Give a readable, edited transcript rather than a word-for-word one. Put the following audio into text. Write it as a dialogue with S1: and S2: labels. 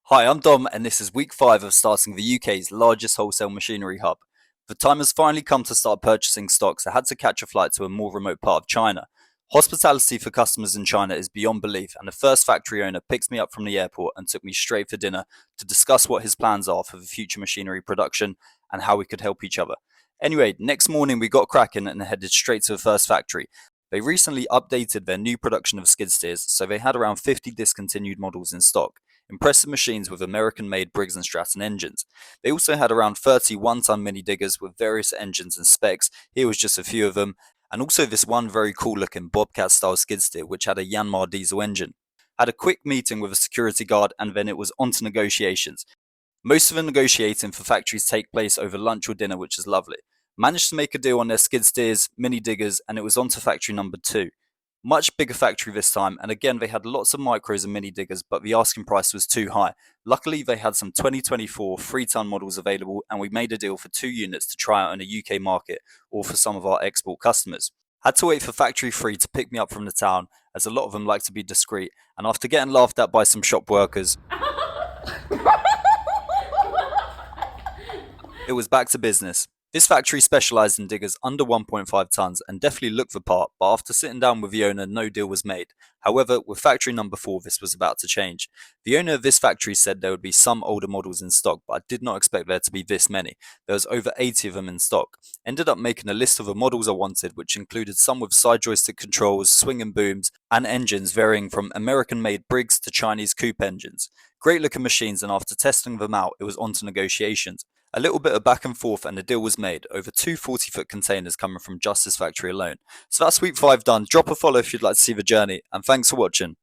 S1: Hi, I'm Dom, and this is week 5 of starting the UK's largest wholesale machinery hub. The time has finally come to start purchasing stocks. I had to catch a flight to a more remote part of China. Hospitality for customers in China is beyond belief, and the first factory owner picked me up from the airport and took me straight for dinner to discuss what his plans are for the future machinery production and how we could help each other. Anyway, next morning we got cracking and headed straight to the first factory. They recently updated their new production of skid steers, so they had around 50 discontinued models in stock. Impressive machines with American-made Briggs and Stratton engines. They also had around 30 one-ton mini diggers with various engines and specs. Here was just a few of them, and also this one very cool-looking Bobcat-style skid steer which had a Yanmar diesel engine. Had a quick meeting with a security guard, and then it was on to negotiations. Most of the negotiating for factories take place over lunch or dinner, which is lovely. Managed to make a deal on their skid steers, mini diggers, and it was on to factory number 2. Much bigger factory this time, and again they had lots of micros and mini diggers, but the asking price was too high. Luckily they had some 2024 3-ton models available, and we made a deal for 2 units to try out in the UK market or for some of our export customers. Had to wait for factory 3 to pick me up from the town, as a lot of them like to be discreet, and after getting laughed at by some shop workers, it was back to business. This factory specialised in diggers under 1.5 tonnes and definitely looked the part, but after sitting down with the owner, no deal was made. However, with factory number 4, this was about to change. The owner of this factory said there would be some older models in stock, but I did not expect there to be this many. There was over 80 of them in stock. Ended up making a list of the models I wanted, which included some with side joystick controls, swinging booms, and engines varying from American-made Briggs to Chinese coupe engines. Great looking machines, and after testing them out, it was on to negotiations. A little bit of back and forth and the deal was made, over two 40-foot containers coming from just this factory alone. So that's week 5 done. Drop a follow if you'd like to see the journey, and thanks for watching.